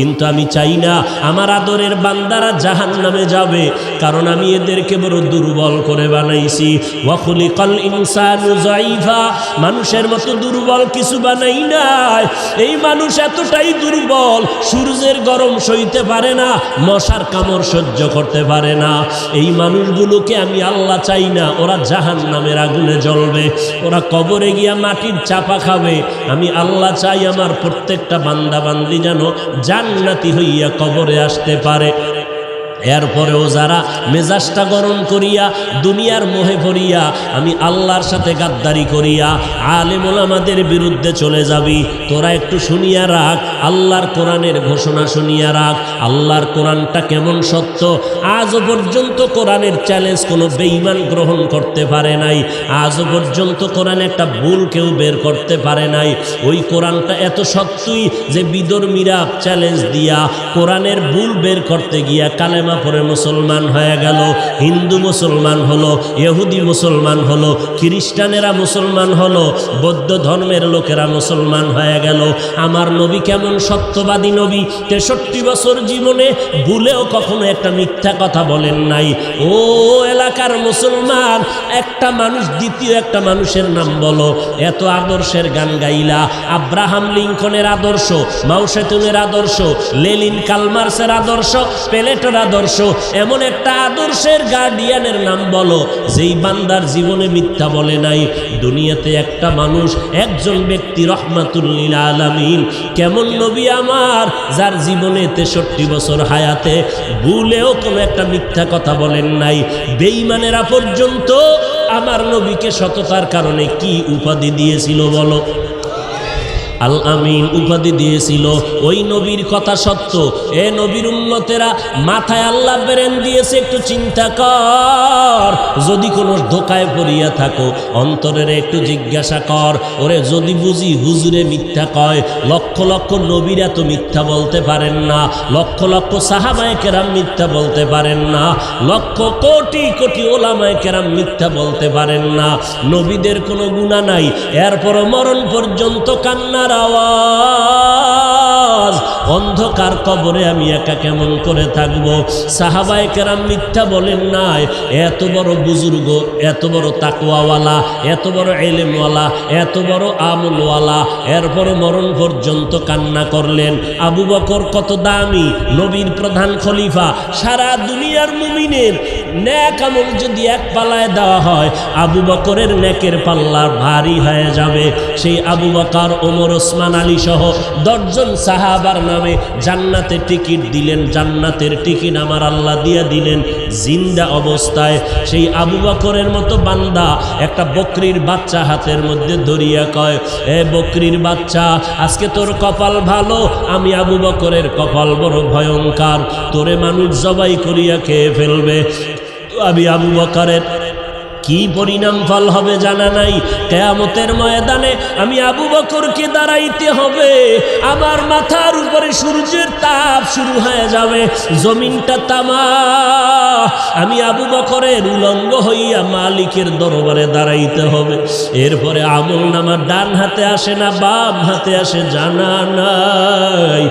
কিন্তু আমি চাই না আমার আদরের বান্দারা জাহান্নামে যাবে, কারণ আমি এদেরকে বড় দুর্বল করে বানাইছি। ওয়া খুলিকাল ইনসানু যায়ীফা, মানুষের মতো দুর্বল কিছু বানাই নাই। এই মানুষ এতটাই দুর্বল, সূর্যের গরম সইতে পারে না, মশার কামড় সহ্য করতে পারে না। এই মানুষগুলোকে আমি আল্লাহ চাই না ওরা জাহান্নামের আগুনে জ্বলবে, ওরা কবরে গিয়া মাটির চাপা খাবে। আমি আল্লাহ চাই আমার প্রত্যেকটা বান্দা বান্দি যেন জান্নাতি হইয়া কবরে আসতে পারে। এরপরেও যারা মেজাজটা গরম করিয়া দুনিয়ার মোহে পড়িয়া আমি আল্লাহর সাথে গাদ্দারি করিয়া আলেম ওলামাদের বিরুদ্ধে চলে যাবি, তোরা একটু শুনিয়া রাখ, আল্লাহর কোরআনের ঘোষণা শুনিয়া রাখ। আল্লাহর কোরআনটা কেমন সত্য, আজও পর্যন্ত কোরআনের চ্যালেঞ্জ কোনো বেঈমান গ্রহণ করতে পারে নাই। আজও পর্যন্ত কোরআনে একটা ভুল কেউ বের করতে পারে নাই। ওই কোরআনটা এত সত্যই যে বিধর্মীরা চ্যালেঞ্জ দিয়া কোরআনের ভুল বের করতে গিয়া কালেমা পরে মুসলমান হয়ে গেল, হিন্দু মুসলমান হলো, ইহুদি মুসলমান হলো, খ্রিস্টানেরা মুসলমান হলো, বৌদ্ধ ধর্মের লোকেরা মুসলমান হয়ে গেল। আমার নবী কেমন সত্যবাদী নবী, 63 বছর জীবনে ভুলেও কখনো একটা মিথ্যা কথা বলেন নাই। ও এলাকার মুসলমান, একটা মানুষ দ্বিতীয় একটা মানুষের নাম বলো। এত আদর্শের গান গাইলা, আব্রাহাম লিঙ্কনের আদর্শ, মাও সেতুনের আদর্শ, লেনিন কালমার্সের আদর্শ, প্লেটোর আদর্শ, এমন একটা আদর্শের গার্ডিয়ানের নাম বলো যেই বান্দার জীবনে মিথ্যা বলে নাই। দুনিয়াতে একটা মানুষ, একজন ব্যক্তি রহমাতুল লিল আলামিন, কেমন নবী আমার যার জীবনে 63 বছর হায়াতে ভুলেও কোনো একটা মিথ্যা কথা বলেন নাই। বেঈমানেরা পর্যন্ত আমার নবীকে সততার কারণে কি উপাধি দিয়েছিল বলো? আল আমিন উপাধি দিয়েছিল। ওই নবীর কথা সত্য। এ নবীর উম্মতেরা, মাথায় আল্লাহ ব্রেন দিয়েছে, একটু চিন্তা কর। যদি কোনো ধোকায় পড়িয়া থাকো, অন্তরের একটু জিজ্ঞাসা কর, ওরে যদি বুঝি হুজুরে মিথ্যা কয়, লক্ষ লক্ষ নবীরা তো মিথ্যা বলতে পারেন না, লক্ষ লক্ষ সাহাবায়ে কেরাম মিথ্যা বলতে পারেন না, লক্ষ কোটি কোটি ওলামায়ে কেরাম মিথ্যা বলতে পারেন না। নবীদের কোনো গুনাহ নাই, এরপরও মরণ পর্যন্ত কান্নার আওয়াজ। অন্ধকার কবরে আমি একা কেমন করে থাকব? সাহাবায়ে কেরাম মিথ্যা বলেন নাই। এত বড় বুজুর্গ, এত বড় তাকওয়াওয়ালা, এত বড় ইলমওয়ালা, এত বড় আমলওয়ালা, এরপর মরণ পর্যন্ত কান্না করলেন। আবু বকর কত দামি, নবীর প্রধান খলিফা, সারা দুনিয়ার মুমিনের নেক আমল যদি এক পাল্লায় দেওয়া হয়, আবু বকরের নেকের পাল্লা ভারী হয়ে যাবে। সেই আবু বকর, ওমর, ওসমান, আলী সহ 10 জন সাহাবার নামে জান্নাতে টিকিট দিলেন। জান্নাতের টিকিট আমার আল্লাহ দিয়ে দিলেন জিন্দা অবস্থায়। সেই আবু বকরের মতো বান্দা একটা বকরির বাচ্চা হাতের মধ্যে ধরিয়া কয়, এ বকরির বাচ্চা, আজকে তোর কপাল ভালো, আমি আবু বকরের কপাল বড় ভয়ঙ্কর, তোরে মানুষ জবাই করিয়া খেয়ে ফেলবে। আমি আবু বকরের কি পরিণাম ফল হবে জানা নাই। কিয়ামতের ময়দানে আমি আবু বকরকে দাঁড়াইতে হবে, আমার মাথার উপরে সূর্যের তাপ শুরু হয়ে যাবে, জমিনটা তামা। আমি আবু বকরের উলঙ্গ হইয়া মালিকের দরবারে দাঁড়াইতে হবে। এরপরে আমল নামা ডান হাতে আসে না বাম হাতে আসে জানা নাই।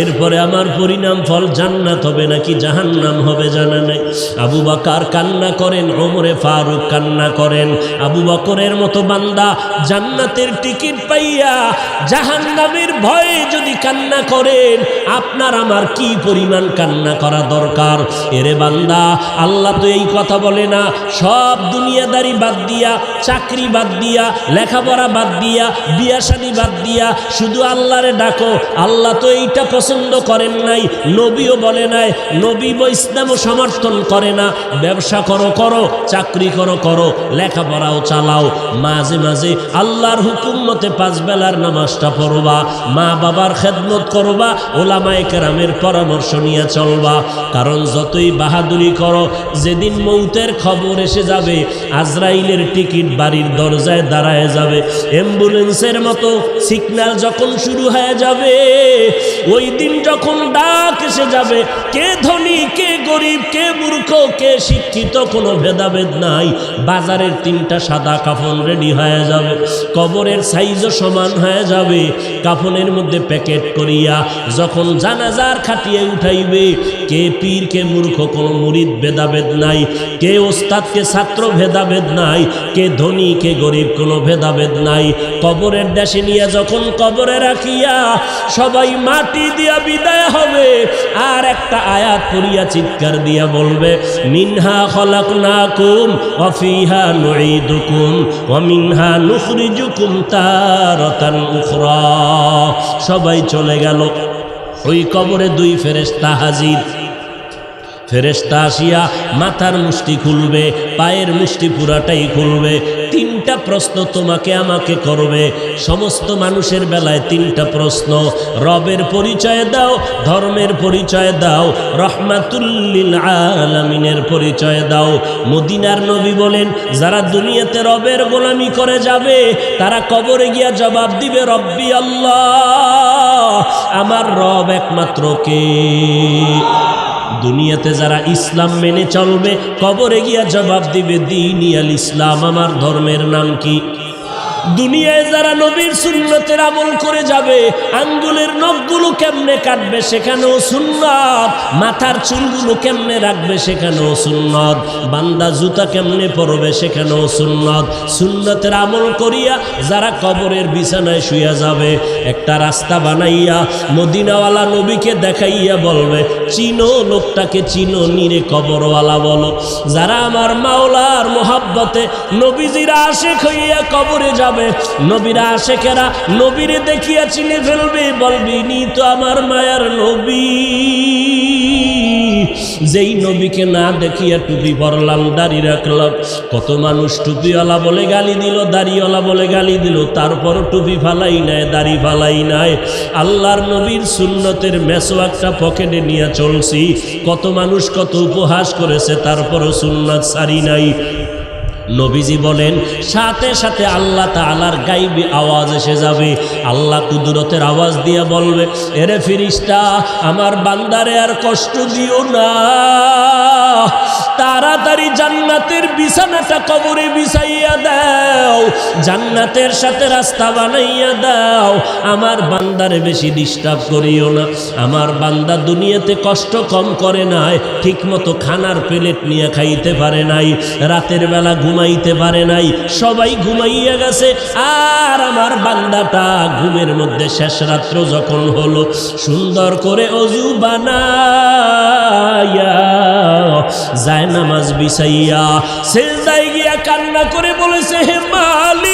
এরপরে আমার পরিণাম ফল জান্নাত হবে নাকি জাহান্নাম হবে জানা নাই। আবু বকর কান্না করেন, ওমরে ফারুক কান্না করেন। আবু বকরের মতো বান্দা জান্নাতের টিকিট পাইয়া জাহান্নামের ভয়ে যদি কান্না করেন, আপনার আমার কি পরিমাণ কান্না করা দরকার। এরে বান্দা, আল্লাহ তো এই কথা বলে না, সব দুনিয়াদারি বাদ দিয়া, চাকরি বাদ দিয়া, লেখাপড়া বাদ দিয়া, বিয়া শাদী বাদ দিয়া শুধু আল্লাহরে ডাকো। আল্লাহ তো এইটা পছন্দ করেন নাই, নবীও বলে নাই, নবী ইসলামও সমর্থন করে না। ব্যবসা করো করো, চাকরি করো করো, লেখাপড়াও চালাও, মাঝে মাঝে আল্লাহর হুকুম মতে 5 বেলার নামাজটা পড়বা, মা বাবার খেদমত করবা, ওলামায়ে কেরামের পরামর্শ নিয়ে চলবা। কারণ যতই বাহাদুরি করো, যেদিন মৌতের খবর এসে যাবে, আজরাইলের টিকিট বাড়ির দরজায় দাঁড়ায় যাবে। অ্যাম্বুলেন্সের মতো সিগন্যাল যখন শুরু হয়ে যাবে, ওই দিন যখন ডাক এসে যাবে, কে ধনী কে গরিব, কে মূর্খ কে শিক্ষিত, কোনো ভেদাভেদ নাই। বাজারের 3টা সাদা কাফন রেডি হয়ে যাবে, কবরের সাইজও সমান হয়ে যাবে। কাফনের মধ্যে প্যাকেট করিয়া যখন জানাজার খাটিয়ে উঠাইবে, কে পীর কে মূর্খ কোনো মুরিদ ভেদাভেদ নাই, কে ওস্তাদ কে ছাত্র ভেদাভেদ নাই, কে ধনী কে গরিব কোনো ভেদাভেদ নাই। কবরের দেশে নিয়ে যখন কবরে রাখিয়া সবাই মাটি দিয়া বিদায় হবে, আর একটা আয়াত পড়িয়া চিৎকার দিয়া বলবে, মিনহা খলাকনাকুম ওয়া ফিহা নুঈদুকুম ওয়া মিনহা নুখরিজুকুম তারাতান উখরা। সবাই চলে গেল। ওই কবরে 2 ফেরেশতা হাজির। ফেরেশতা আসিয়া মাথার মুষ্টি খুলবে, পায়ের মুষ্টি পুরাটাই খুলবে। 3টা প্রশ্ন তোমাকে আমাকে করবে। সমস্ত মানুষের বেলায় 3টা প্রশ্ন। রবের পরিচয় দাও, ধর্মের পরিচয় দাও, রহমাতুল লিল আলামিনের পরিচয় দাও। মদিনার নবী বলেন, যারা দুনিয়াতে রবের গোলামি করে যাবে তারা কবরে গিয়া জবাব দিবে, রব্বি আল্লাহ, আমার রব একমাত্র কে? দুনিয়াতে যারা ইসলাম মেনে চলবে কবরে গিয়া জবাব দিবে, দীনিয়াল ইসলাম, আমার ধর্মের নাম কি? দুনিয়ায় যারা নবীর সুন্নতের আমল করে যাবে, আঙ্গুলের নখগুলো কেমনে কাটবে সেখানেও সুন্নত, মাথার চুলগুলো কেমনে রাখবে সেখানেও সুন্নত, বান্দা জুতা কেমনে পরবে সেখানেও সুন্নত। সুন্নতের আমল করিয়া যারা কবরের বিছানায় শুয়ে যাবে, একটা রাস্তা বানাইয়া মদিনাওয়ালা নবীকে দেখাইয়া বলবে, চিনো লোকটাকে, চিনো নিরে কবরওয়ালা বলো। যারা আমার মাওলার মোহাব্বতে নবীজির আশিক হইয়া কবরে যাবে, নবীরা আশেকেরা নবীরে দেখিয়া চিনে ফেলবে, বলবি নি তো আমার মায়ার নবী। যেই নবীকে না দেখিয়া টুপি পরলাম, দাড়ি রাখলাম, কত মানুষ টুপিওয়ালা বলে গালি দিল, দাড়িওয়ালা বলে গালি দিল, তারপরও টুপি ফালাই নাই, দাড়ি ফালাই নাই। আল্লাহর নবীর সুন্নতের মেসওয়াকটা পকেটে নিয়ে চলছি, কত মানুষ কত উপহাস করেছে, তারপরও সুন্নাত সারি নাই। নবীজি বলেন, সাথে সাথে আল্লাহ তাআলার গায়বী আওয়াজ এসে যাবে। আল্লাহ কুদরতের আওয়াজ দিয়ে বলবে, এরে ফেরেশতা, আমার বান্দারে আর কষ্ট দিও না, তাড়াতাড়ি জান্নাতের বিছানাটা কবরে বিছাইয়া দাও, জান্নাতের সাথে রাস্তা বানাইয়া দাও, আমার বান্দারে বেশি ডিস্টার্ব করিও না। আমার বান্দা দুনিয়াতে কষ্ট কম করে নাই, ঠিক মতো খানার প্লেট নিয়ে খাইতে পারে নাই, রাতের বেলা ঘুমাইতে পারে নাই, সবাই ঘুমাইয়া গেছে, আর আমার বান্দাটা ঘুমের মধ্যে শেষ রাত্র যখন হলো, সুন্দর করে অজু বানাইয়া যায় নামাজ বিছাইয়া সিজদায় গিয়া কান্না করে বলেছে, হে মালিক,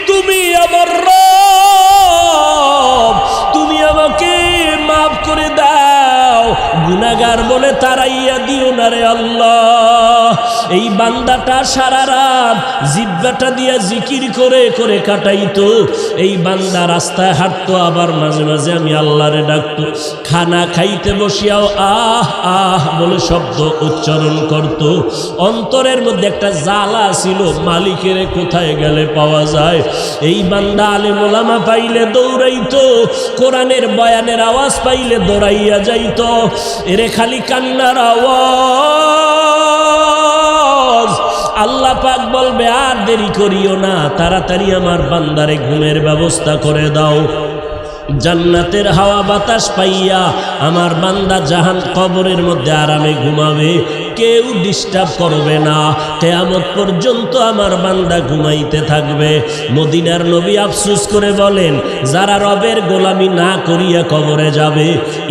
তুমি আমার রব, তুমি আমাকে মাফ করে দাও, গুনাহগার বলে তাড়াইয়া দিও না রে আল্লাহ। এই বান্দাটা সারা রাত জিহ্বাটা দিয়া জিকির করে করে কাটাইতো। এই বান্দা রাস্তায় হাঁটতো, আবার মাঝে মাঝে আমি আল্লাহরে ডাকতো। খানা খাইতে বসিয়াও আহ আহ বলে শব্দ উচ্চারণ করত। অন্তরের মধ্যে একটা জ্বালা ছিল, মালিকের কোথায় গেলে পাওয়া যায়। এই বান্দা আলেম ওলামা পাইলে দৌড়াইতো, কোরআনের বয়ানের আওয়াজ পাইলে দৌড়াইয়া যাইতো। এরে খালি কান্নার আওয়াজ। আল্লাহ পাক বলবে, আর দেরি করিও না, তাড়াতাড়ি আমার বান্দারে ঘুমের ব্যবস্থা করে দাও। জান্নাতের হাওয়া বাতাস পাইয়া আমার বান্দা জাহান কবরের মধ্যে আরামে ঘুমাবে, কেউ ডিস্টার্ব করবে না, কিয়ামত পর্যন্ত আমার বান্দা ঘুমাইতে থাকবে। মদিনার নবী আফসোস করে বলেন, যারা রবের গোলামি না করিয়া কবরে যাবে,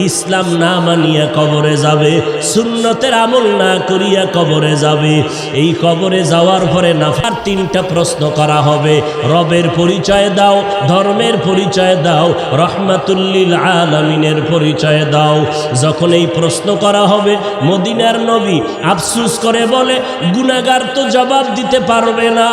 ইসলাম না মানিয়া কবরে যাবে, সুন্নতের আমল না করিয়া কবরে যাবে, এই কবরে যাওয়ার পরে নাফার 3টা প্রশ্ন করা হবে। রবের পরিচয় দাও, ধর্মের পরিচয় দাও, রহমাতুল লিল আলামিনের পরিচয় দাও। যখন এই প্রশ্ন করা হবে, মদিনার নবী আফসোস করে বলে, গুনাহগার তো জবাব দিতে পারবে না,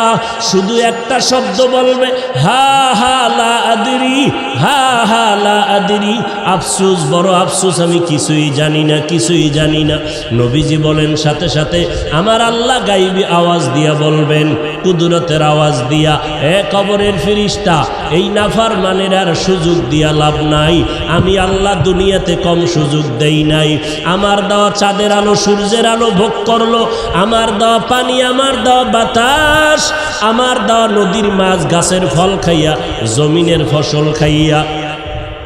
শুধু একটা শব্দ বলবে, হা হা লা আদরি, হা হা লা আদরি। আফসোস, বড় আফসোস, আমি কিছুই জানি না, কিছুই জানি না। নবীজি বলেন, সাথে সাথে আমার আল্লাহ গায়বী আওয়াজ দিয়া বলবেন, কুদরতের আওয়াজ দিয়া, এ কবরের ফেরেশতা, এই নাফরমানের আর সুযোগ দিয়া লাভ নাই। আমি আল্লাহ দুনিয়াতে কম সুযোগ দেই নাই। আমার দেওয়া চাঁদের আলো, সূর্যের আলো ভোগ করলো, আমার দেওয়া পানি, আমার দেওয়া বাতাস, আমার দেওয়া নদীর মাছ, গাছের ফল খাইয়া, জমিনের ফসল খাইয়া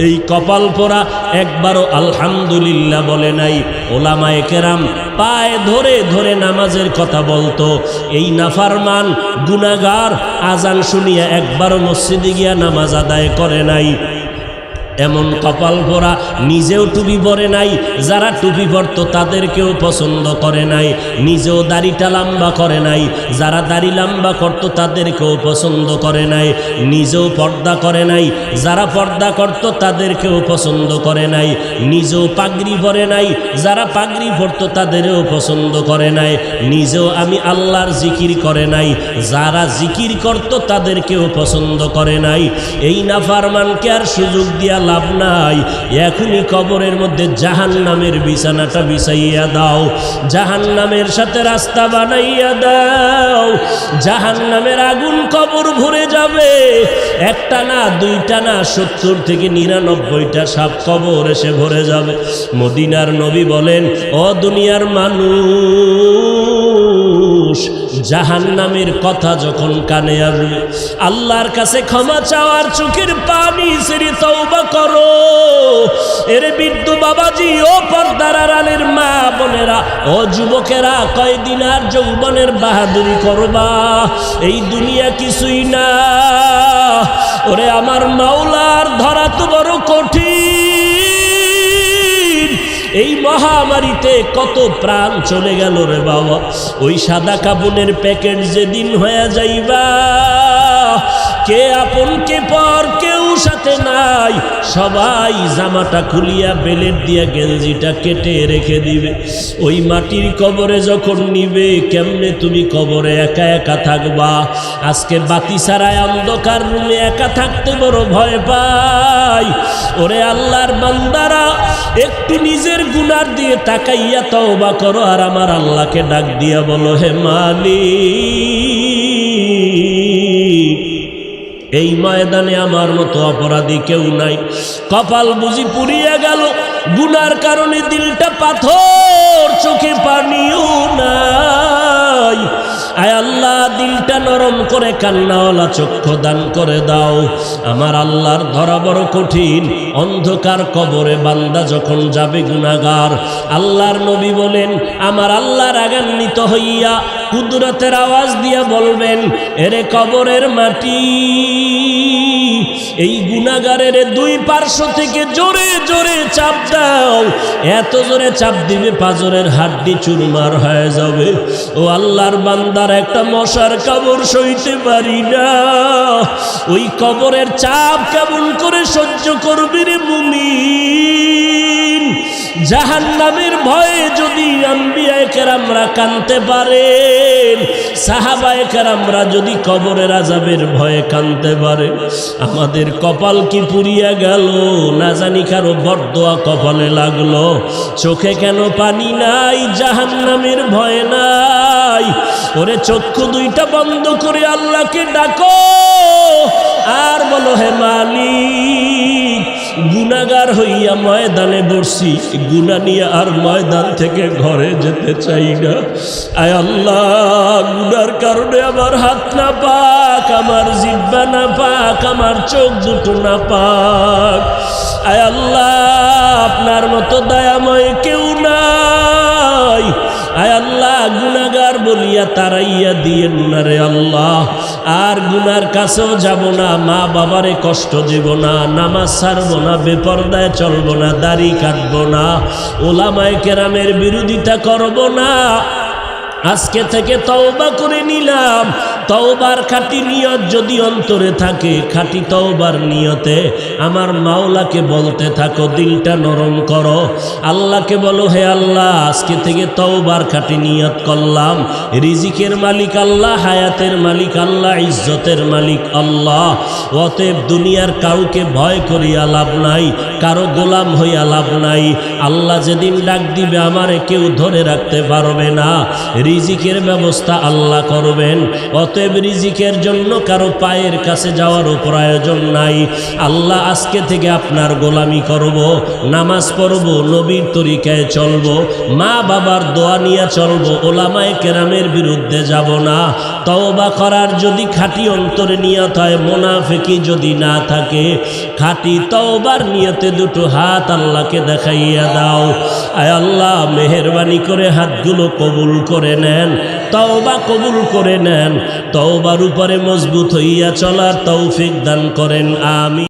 এই কপাল পোড়া একবারও আলহামদুলিল্লাহ বলে নাই। ওলামায়ে কেরাম পায়ে ধরে ধরে নামাজের কথা বলতো। এই নাফারমান গুনাহগার আজান শুনিয়া একবারও মসজিদে গিয়া নামাজ আদায় করে নাই। এমন কপাল ভরা নিজেও টুপি পরে নাই, যারা টুপি পরতো তাদেরকেও পছন্দ করে নাই, নিজেও দাড়িটা লম্বা করে নাই, যারা দাড়ি লম্বা করতো তাদেরকেও পছন্দ করে নাই, নিজেও পর্দা করে নাই, যারা পর্দা করতো তাদেরকেও পছন্দ করে নাই, নিজেও পাগড়ি পরে নাই, যারা পাগড়ি পরতো তাদেরও পছন্দ করে নাই, নিজেও আমি আল্লাহর জিকির করে নাই, যারা জিকির করতো তাদেরকেও পছন্দ করে নাই। এই নাফরমানকে আর সুযোগ দিয়া লাভ নাই, এখনই কবরের মধ্যে জাহান্নামের বিছানাটা বিছাইয়া দাও, জাহান্নামের সাথে রাস্তা বানাইয়া দাও। জাহান্নামের আগুন কবর ভরে যাবে, একটা না দুইটা না 70 থেকে 99টা সাপ কবর এসে ভরে যাবে। মদিনার নবী বলেন, ও দুনিয়ার মানুষ, জাহান্নামের কথা যখন কানে আসবে, আল্লাহর কাছে ক্ষমা চাওয়ার চোখের পানি ছেড়ে তওবা করো। এরে বৃদ্ধ বাবাজি, ও পর্দার আড়ালের মা বোনেরা, ও যুবকেরা, কয়দিন আর যৌবনের বাহাদুরি করবা? এই দুনিয়া কিছুই না। ওরে আমার মাওলার ধরা তো বড় কঠিন। এই মহামারীতে কত প্রাণ চলে গেল রে বাবা। ওই সাদা কাপড়ের প্যাকেট যেদিন হয়ে যাইবা, কে আপন কে পর কেউ সাথে নাই, সবাই জামাটা খুলিয়া বেলেট দিয়া গেঞ্জিটা কেটে রেখে দিবে। ওই মাটির কবরে যখন নিবে, কেমনে তুমি কবরে একা একা থাকবা? আজকে বাতি ছাড়ায় অন্ধকার রুমে একা থাকতে বড় ভয় পাই। ওরে আল্লাহর বান্দারা, একটু নিজের গুনার দিয়ে তাকাইয়া তওবা করো, আর আমার আল্লাহকে ডাক দিয়া বলো, হে মালিক, এই ময়দানে আমার মতো অপরাধী কেউ নাই। কপাল বুঝি পুড়িয়া গেল, গুনার কারণে দিলটা পাথর, চোখে পানিও নাই। আয় আল্লাহ, দিলটা নরম করে কান্নাওয়ালা চক্ষু দান করে দাও। আমার আল্লাহর ধরা বড় কঠিন। অন্ধকার কবরে বান্দা যখন যাবে গুনাহগার, আল্লাহর নবী বলেন, আমার আল্লাহ রাগান্বিত হইয়া কুদরতের আওয়াজ দিয়া বলবেন, এরে কবরের মাটি, এই গুনাহগারের দুই পার্শ্ব থেকে জোরে জোরে চাপ দাও। এত জোরে চাপ দিবে পাঁজরের হাড্ডি চুরমার হয়ে যাবে। ও আল্লাহর বান্দার একটা মশার কামড় সইতে পারি না। ওই কবরের চাপ কেমন করে সহ্য করবি রে মুমিন? জাহান্নামের ভয়ে যদি আম্বিয়ায়ে কেরামরা কাঁদতে পারেন, সাহাবায়ে কেরামরা যদি কবরের আযাবের ভয়ে কাঁদতে পারে, আমাদের কপাল কি পুড়িয়া গেল? না জানি কারো বরদোয়া কপালে লাগলো। চোখে কেন পানি নাই? জাহান্নামের ভয় নাই। ওরে চক্ষু দুইটা বন্ধ করে আল্লাহকে ডাকো, আর বলো, হে মালিক, গুনাহগার হইয়া ময়দানে বসছি, গুনাহ নিয়ে আর ময়দান থেকে ঘরে যেতে চাই না। আয় আল্লাহ, গুনার কারণে আমার হাত না পাক, আমার জিহ্বা না পাক, আমার চোখ দুটো না পাক। আয় আল্লাহ, আপনার মতো দয়াময় কেউ নাই। আয় আল্লাহ, গুনাহগার বলিয়া তারাইয়া দিয়েন না রে আল্লাহ। আর গুনার কাছেও যাব না, মা বাবারে কষ্ট দেব না, নামাজ ছাড়ব না, বেপরদায় চলব না, দাড়ি কাটব না, ওলামায়ে কেরামের বিরোধিতা করব না। আজকে থেকে তওবা করে নিলাম। তওবার খাঁটি নিয়ত যদি অন্তরে থাকে, খাঁটি তওবার নিয়তে আমার মাওলাকে বলতে থাকো, দিলটা নরম করো, আল্লাহকে বলো, হে আল্লাহ, আজকে থেকে তওবার খাঁটি নিয়ত করলাম। রিজিকের মালিক আল্লাহ, হায়াতের মালিক আল্লাহ, ইজ্জতের মালিক আল্লাহ। অতএব দুনিয়ার কাউকে ভয় করিয়া লাভ নাই, কারো গোলাম হইয়া লাভ নাই। আল্লাহ যেদিন ডাক দিবে আমারে কেউ ধরে রাখতে পারবে না। রিজিকের ব্যবস্থা আল্লাহ করবেন। অতএব রিজিকের জন্য কারো পায়ের কাছে যাওয়ারও প্রয়োজন নাই। আল্লাহ আজকে থেকে আপনার গোলামি করব, নামাজ পড়ব, নবীর তরিকায় চলব, মা বাবার দোয়া নিয়ে চলব, ওলামায়ে কেরামের বিরুদ্ধে যাব না। তওবা করার যদি খাঁটি অন্তরে নিয়ত হয়, মুনাফিকি যদি না থাকে, খাঁটি তওবার নিয়তে দুটো হাত আল্লাহকে দেখাইয়া দাও। আয় আল্লাহ মেহেরবানি করে হাতগুলো কবুল করে নেন, তওবা কবুল করে নেন, তওবার উপরে মজবুত হইয়া চলার তৌফিক দান করেন। আমিন।